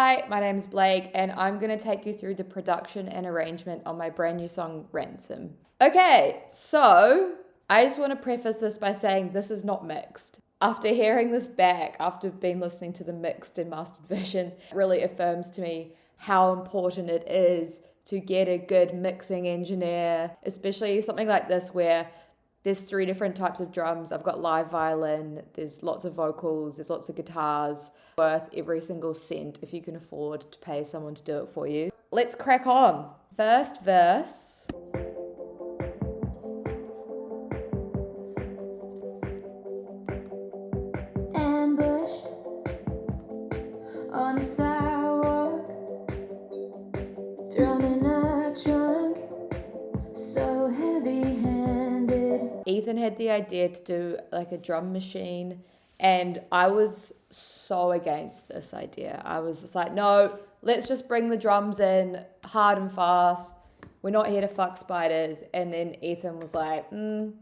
Hi, my name is Blake, and I'm going to take you through the production and arrangement on my brand new song, Ransom. Okay, so I just want to preface this by saying this is not mixed. After hearing this back, after being listening to the mixed and mastered version, it really affirms to me how important it is to get a good mixing engineer, especially something like this where there's 3 different types of drums. I've got live violin, there's lots of vocals, there's lots of guitars. Worth every single cent if you can afford to pay someone to do it for you. Let's crack on. First verse. Ambushed on a sidewalk, thrown in a trunk, so heavy-handed. Ethan had the idea to do like a drum machine, and I was so against this idea. I was just like, no, let's just bring the drums in hard and fast. We're not here to fuck spiders. And then Ethan was like, then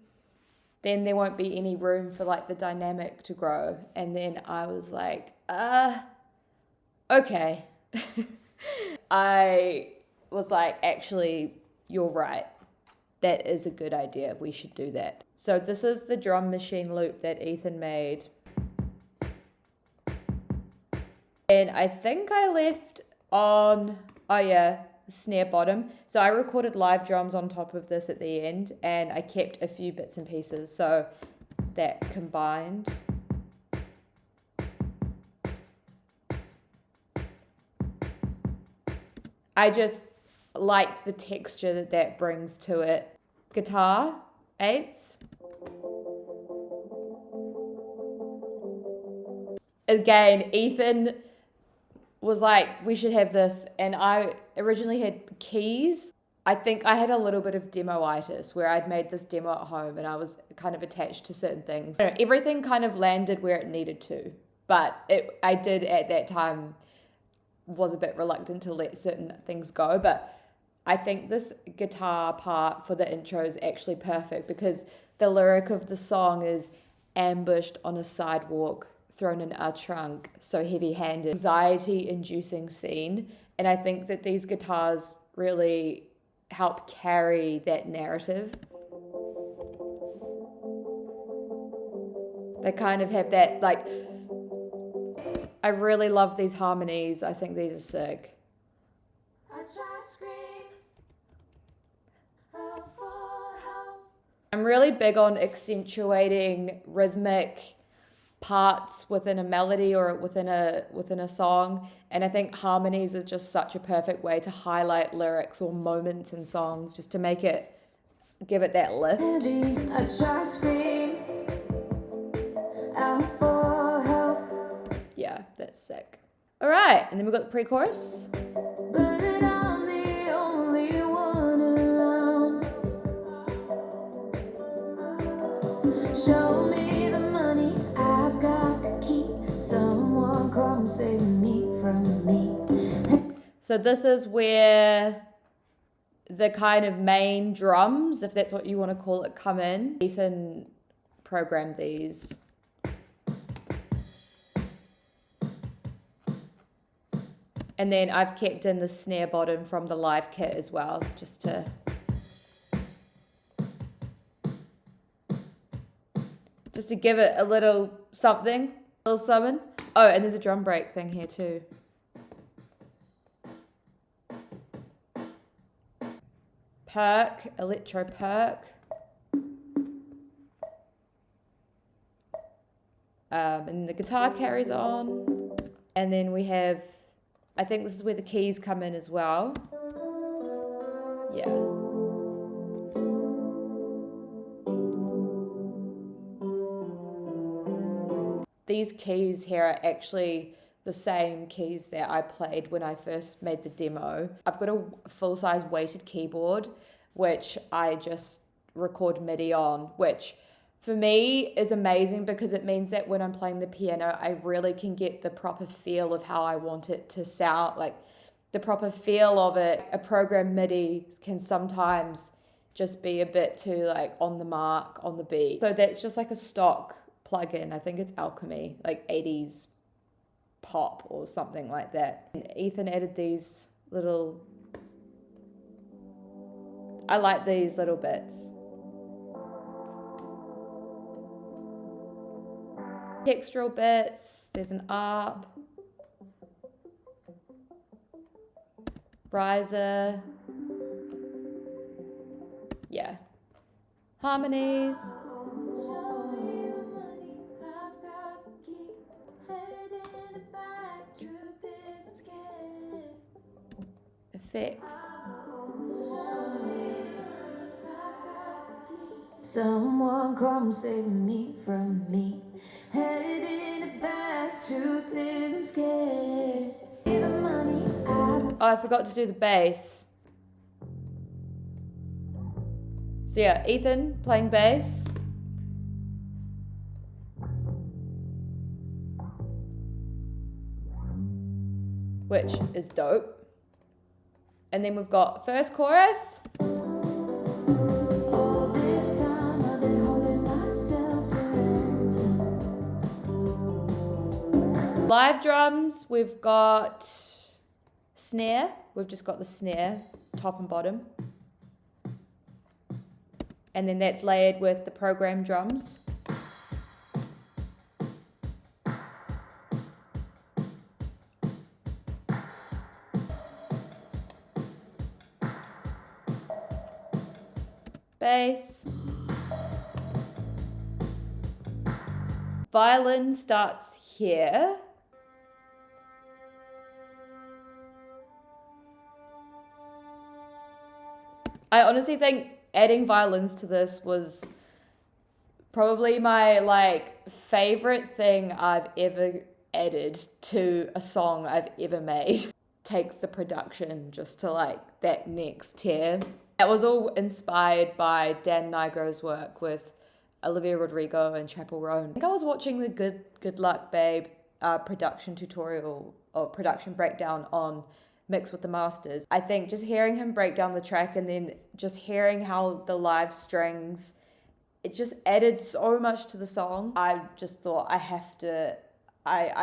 there won't be any room for like the dynamic to grow. And then I was like, okay. I was like, actually, you're right. That is a good idea. We should do that. So this is the drum machine loop that Ethan made. And I think I left on, the snare bottom. So I recorded live drums on top of this at the end, and I kept a few bits and pieces. So that combined. I just like the texture that brings to it. Guitar, 8s. Again, Ethan was like, we should have this. And I originally had keys. I think I had a little bit of demo-itis where I'd made this demo at home and I was kind of attached to certain things. Everything kind of landed where it needed to. But I did at that time was a bit reluctant to let certain things go. But I think this guitar part for the intro is actually perfect because the lyric of the song is ambushed on a sidewalk, thrown in a trunk, so heavy-handed, anxiety-inducing scene. And I think that these guitars really help carry that narrative. They kind of have that, like, I really love these harmonies. I think these are sick. I try to scream out for help. I'm really big on accentuating rhythmic parts within a melody or within a song, and I think harmonies is just such a perfect way to highlight lyrics or moments in songs, just to give it that lift. I try to scream out for help, Yeah, that's sick. All right, and then we've got the pre-chorus. but I'm the only one around. Show me the money, I've got the key. Someone come save me from me. So this is where the kind of main drums, if that's what you want to call it, come in. Ethan programmed these. And then I've kept in the snare bottom from the live kit as well, just to give it a little something, a little summon. Oh, and there's a drum break thing here too. Perk, electro perk. And the guitar carries on. And then we have, I think this is where the keys come in as well. Yeah. These keys here are actually the same keys that I played when I first made the demo. I've got a full-size weighted keyboard, which I just record MIDI on, which for me is amazing because it means that when I'm playing the piano, I really can get the proper feel of how I want it to sound, like the proper feel of it. A program MIDI can sometimes just be a bit too like on the mark, on the beat. So that's just like a stock plugin. I think it's Alchemy, like 80s pop or something like that. And Ethan added these little, I like these little bits. Textural bits, there's an arp, riser, yeah, harmonies. Effects. Someone come save me from me. Head in the back, truth is I'm scared. The money Oh, I forgot to do the bass. So yeah, Ethan playing bass. Which is dope. And then we've got first chorus. all this time I've been holding myself to ransom. Live drums, we've got snare. We've just got the snare, top and bottom. And then that's layered with the program drums. Bass. Violin starts here. I honestly think adding violins to this was probably my favorite thing I've ever added to a song I've ever made. Takes the production just to that next tier. That was all inspired by Dan Nigro's work with Olivia Rodrigo and Chapel Roan. I think I was watching the Good Luck Babe production tutorial or production breakdown on Mix with the Masters. I think just hearing him break down the track and then just hearing how the live strings, it just added so much to the song. I just thought I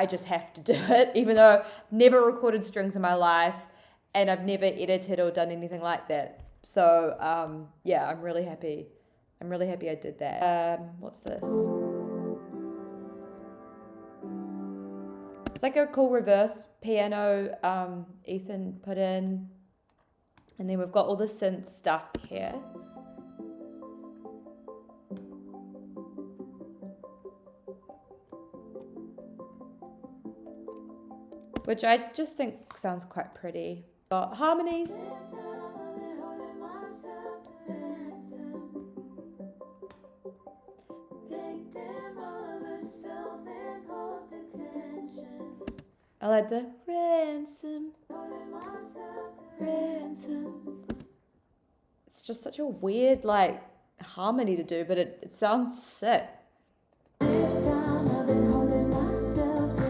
just have to do it, even though I've never recorded strings in my life and I've never edited or done anything like that. So yeah, I'm really happy I did that. What's this? It's like a cool reverse piano Ethan put in. And then we've got all the synth stuff here. Which I just think sounds quite pretty. Got harmonies. I like the ransom. It's just such a weird harmony to do, but it sounds sick. This time I've been holding myself to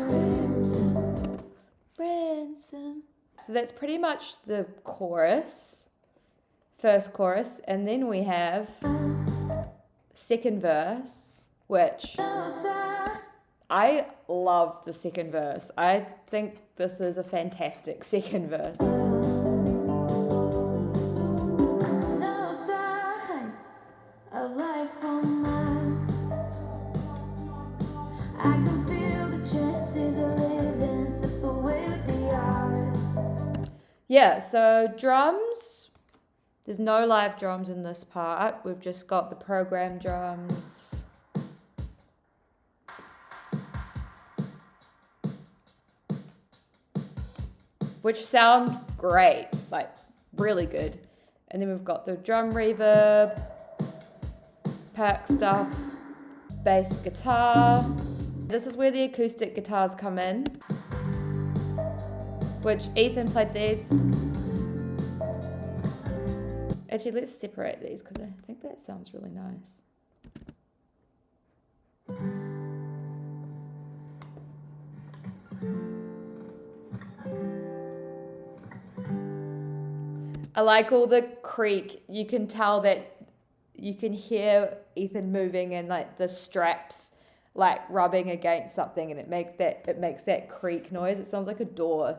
Ransom. So that's pretty much the chorus, first chorus, and then we have second verse, which I love the second verse. I think this is a fantastic second verse. No sign of life on Mars. I can feel the chances of living slip away with the hours. Yeah, so drums. There's no live drums in this part. We've just got the program drums. Which sound great, really good. And then we've got the drum reverb, perk stuff, bass guitar. This is where the acoustic guitars come in, which Ethan played these. Actually, let's separate these because I think that sounds really nice. I like all the creak. You can tell that you can hear Ethan moving and the straps like rubbing against something, and it makes that creak noise. It sounds like a door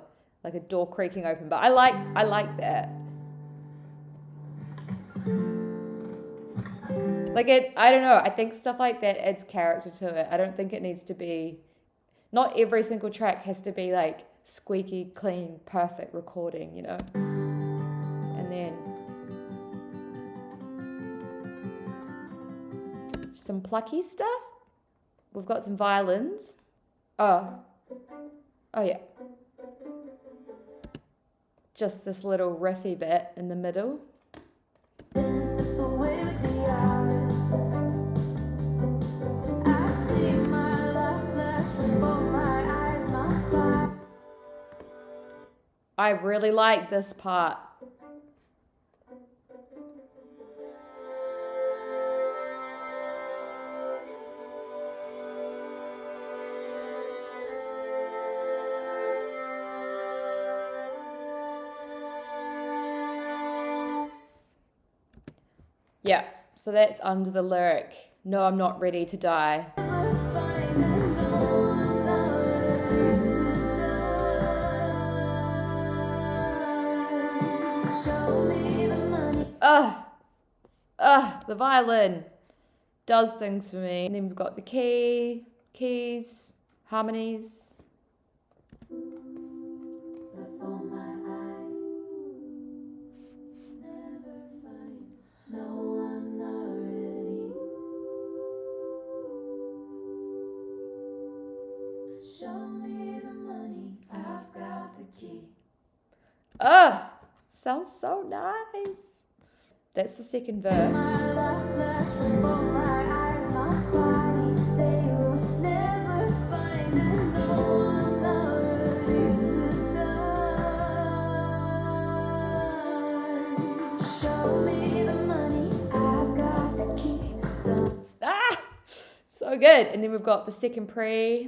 creaking open. But I like that. Like I don't know. I think stuff like that adds character to it. I don't think it needs to be. Not every single track has to be like squeaky clean, perfect recording, you know. And then some plucky stuff. We've got some violins. Oh yeah. Just this little riffy bit in the middle. I really like this part. Yeah, so that's under the lyric, "No, I'm not ready to die." The violin does things for me. And then we've got the keys, harmonies. Sounds so nice. That's the second verse. So good. And then we've got the second pre.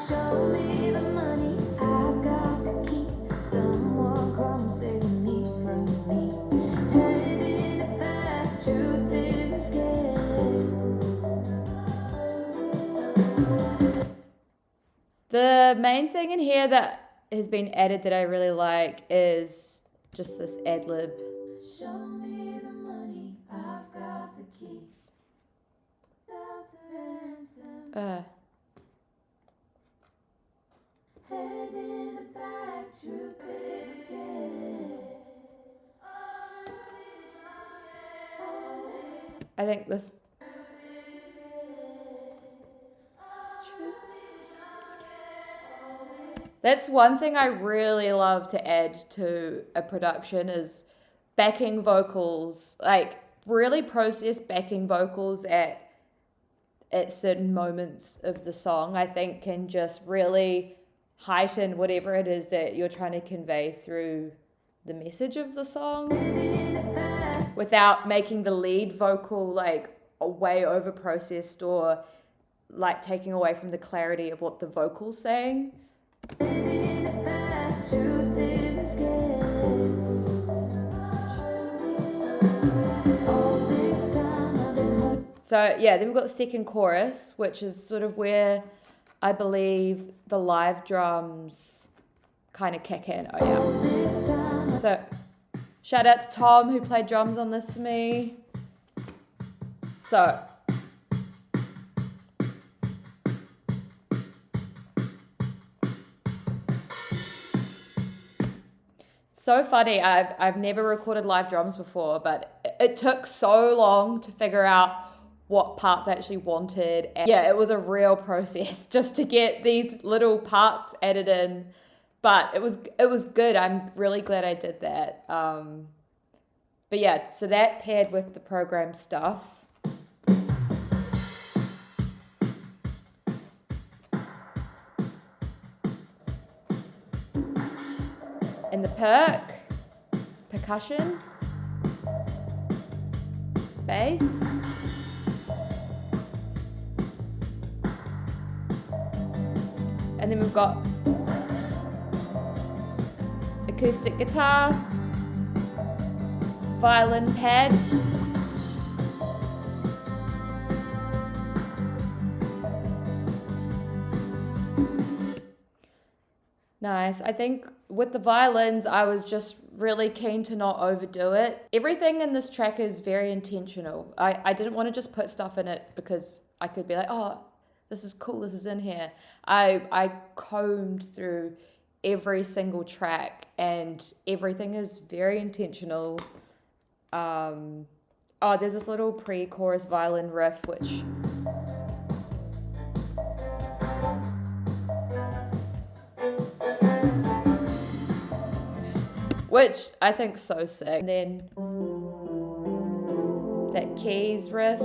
Show me the money, I've got the key. Someone come save me from me. Headed in the back, truth is I'm scared. The main thing in here that has been added that I really like is just this ad-lib. Show me the money, I've got the key. Head in the back, truth is I'm scared. I think this. That's one thing I really love to add to a production is backing vocals, like really process backing vocals at certain moments of the song. I think can just really heighten whatever it is that you're trying to convey through the message of the song without making the lead vocal like way over processed or like taking away from the clarity of what the vocal's saying. So yeah, then we've got the second chorus, which is sort of where I believe the live drums kind of kick in. Oh yeah. So shout out to Thom who played drums on this for me. So funny. I've never recorded live drums before, but it took so long to figure out what parts I actually wanted. And yeah, it was a real process just to get these little parts added in. But it was good. I'm really glad I did that. But yeah, so that paired with the program stuff. And the percussion, bass, and then we've got acoustic guitar, violin pad, Nice. I think with the violins, I was just really keen to not overdo it. Everything in this track is very intentional. I didn't want to just put stuff in it because I could be like, oh, this is cool, this is in here. I combed through every single track and everything is very intentional. There's this little pre-chorus violin riff which I think so sick. And then that keys riff.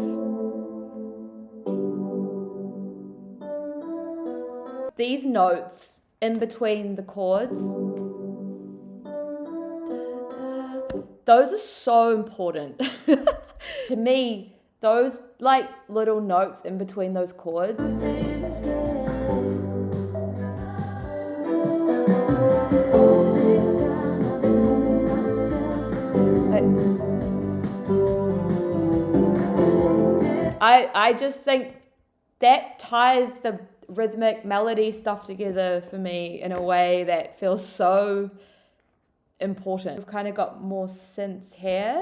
These notes in between the chords, those are so important. To me, those like little notes in between those chords. I just think that ties the rhythmic melody stuff together for me in a way that feels so important. We've kind of got more synths here.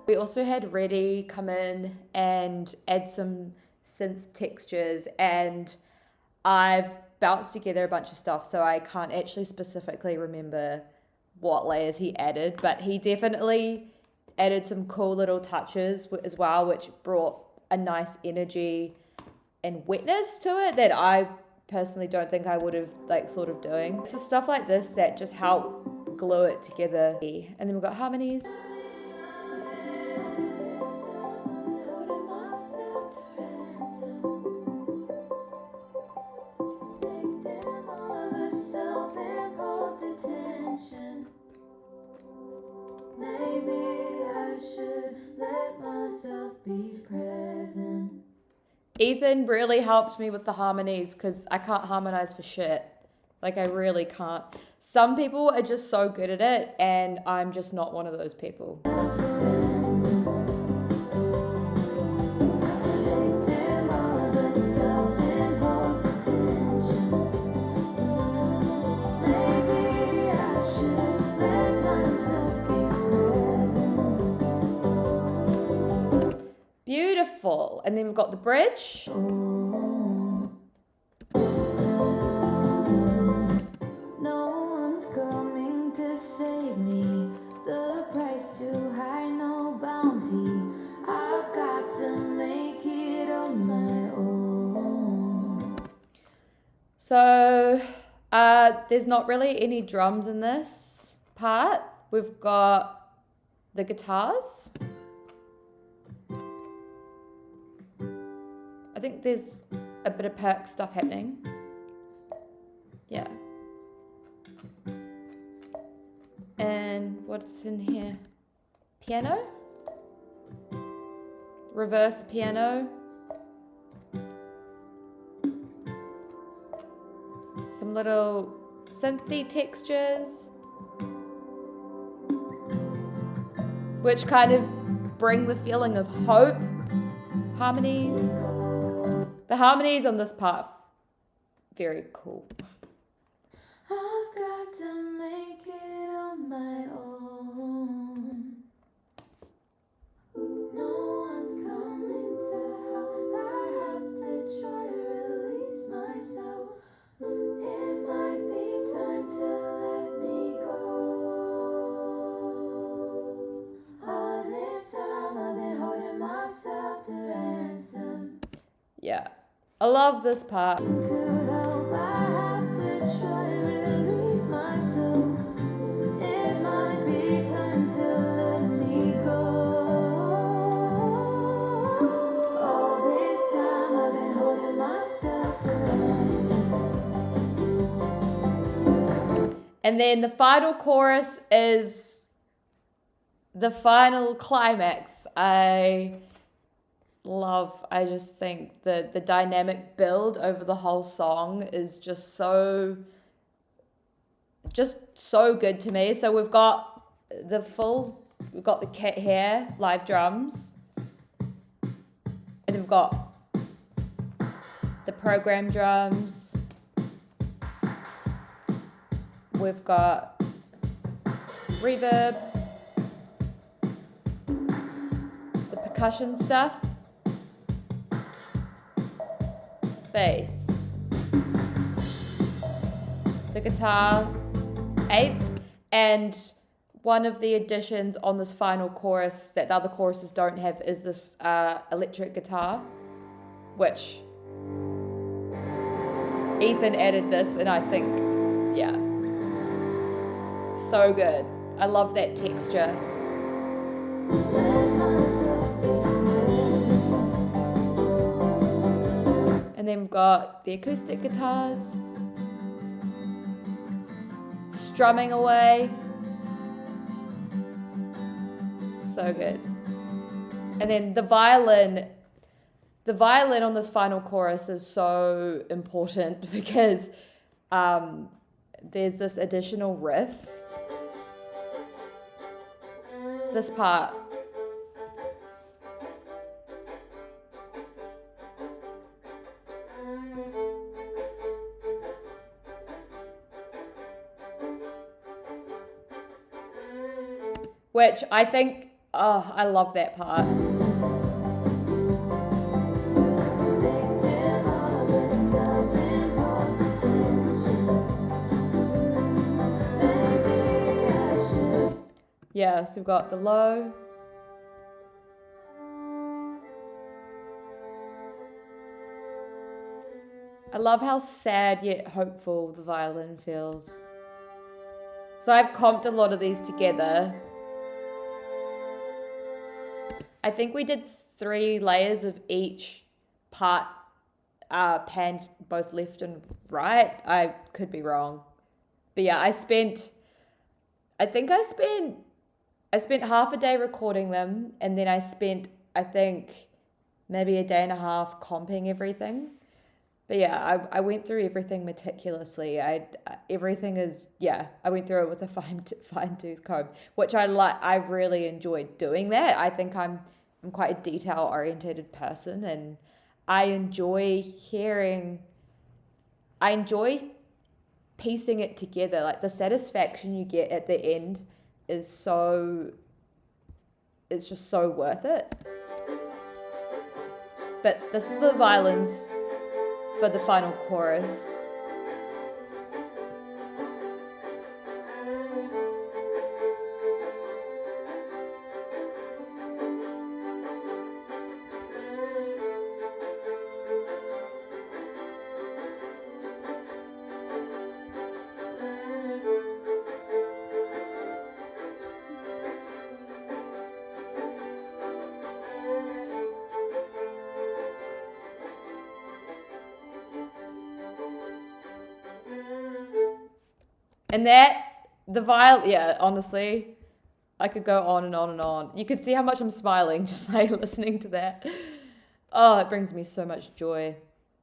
We also had Reddy come in and add some synth textures, and I've bounced together a bunch of stuff, so I can't actually specifically remember what layers he added, but he definitely added some cool little touches as well, which brought a nice energy and wetness to it that I personally don't think I would have thought of doing. It's the stuff like this that just help glue it together. And then we've got harmonies. Ethan really helped me with the harmonies because I can't harmonize for shit. Like, I really can't. Some people are just so good at it, and I'm just not one of those people. Beautiful. And then we've got the bridge. No one's coming to save me. The price too high, no bounty. I've got to make it on my own. So there's not really any drums in this part. We've got the guitars. I think there's a bit of perk stuff happening. Yeah. And what's in here? Piano? Reverse piano. Some little synthy textures, which kind of bring the feeling of hope. Harmonies. The harmonies on this part, very cool. I've got to make it on my own. No one's coming to help. I have to try to release myself. It might be time to let me go. All this time I've been holding myself to ransom. Yeah, I love this part. To help, I have to try to release myself. It might be time to let me go. All this time I've been holding myself to ransom. And then the final chorus is the final climax. I just think the dynamic build over the whole song is just so good to me. So we've got the cat hair live drums, and then we've got the program drums. We've got reverb, the percussion stuff, bass, the guitar, eights, and one of the additions on this final chorus that the other choruses don't have is this electric guitar, which Ethan added this, and I think, yeah, so good. I love that texture. And then we've got the acoustic guitars strumming away. So good. And then the violin on this final chorus is so important because there's this additional riff. This part. Which I think, oh, I love that part. Yeah, so we've got the low. I love how sad yet hopeful the violin feels. So I've comped a lot of these together. I think we did 3 layers of each part panned both left and right. I could be wrong. But yeah, I spent half a day recording them, and then I spent, I think, maybe a day and a half comping everything. But yeah, I went through everything meticulously. I went through it with a fine-tooth comb, which I like. I really enjoyed doing that. I think I'm quite a detail-oriented person, and I enjoy piecing it together. Like the satisfaction you get at the end is it's just so worth it. But this is the violins for the final chorus. And honestly, I could go on and on and on. You can see how much I'm smiling just like listening to that. Oh, it brings me so much joy.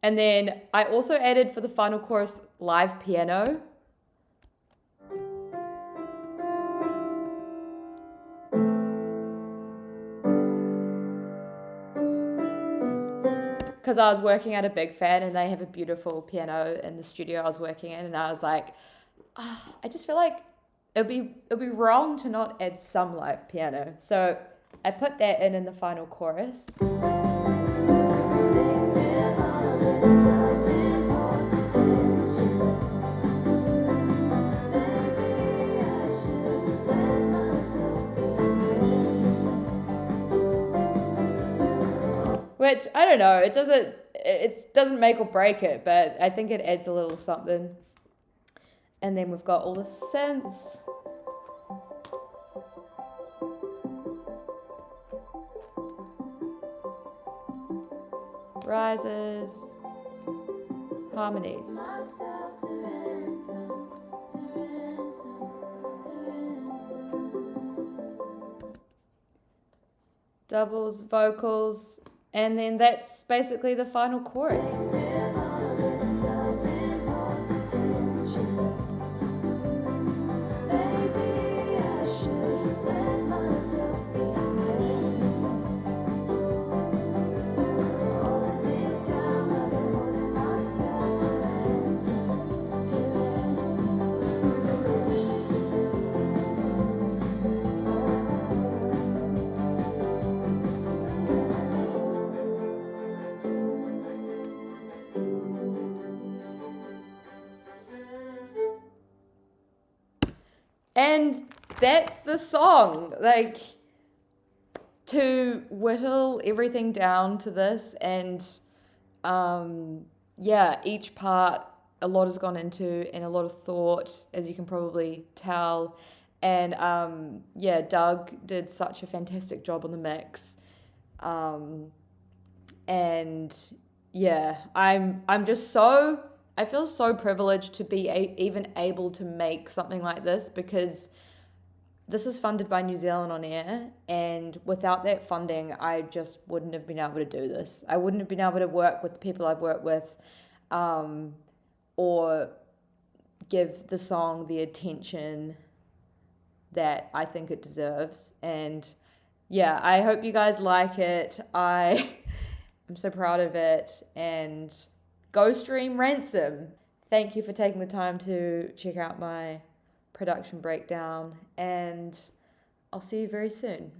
And then I also added for the final chorus live piano. Because I was working at a Big Fan and they have a beautiful piano in the studio I was working in, and I was like, I just feel like it'll be wrong to not add some live piano. So I put that in the final chorus. Which, I don't know, it doesn't make or break it, but I think it adds a little something. And then we've got all the synths. Rises. Harmonies. Doubles, vocals, and then that's basically the final chorus. And that's the song. Like, to whittle everything down to this, and yeah, each part a lot has gone into and a lot of thought, as you can probably tell. And yeah, Doug did such a fantastic job on the mix. Um, and yeah, I'm just so, I feel so privileged to be even able to make something like this, because this is funded by New Zealand On Air, and without that funding, I just wouldn't have been able to do this. I wouldn't have been able to work with the people I've worked with, or give the song the attention that I think it deserves. And yeah, I hope you guys like it. I'm so proud of it. And go stream Ransom. Thank you for taking the time to check out my production breakdown, and I'll see you very soon.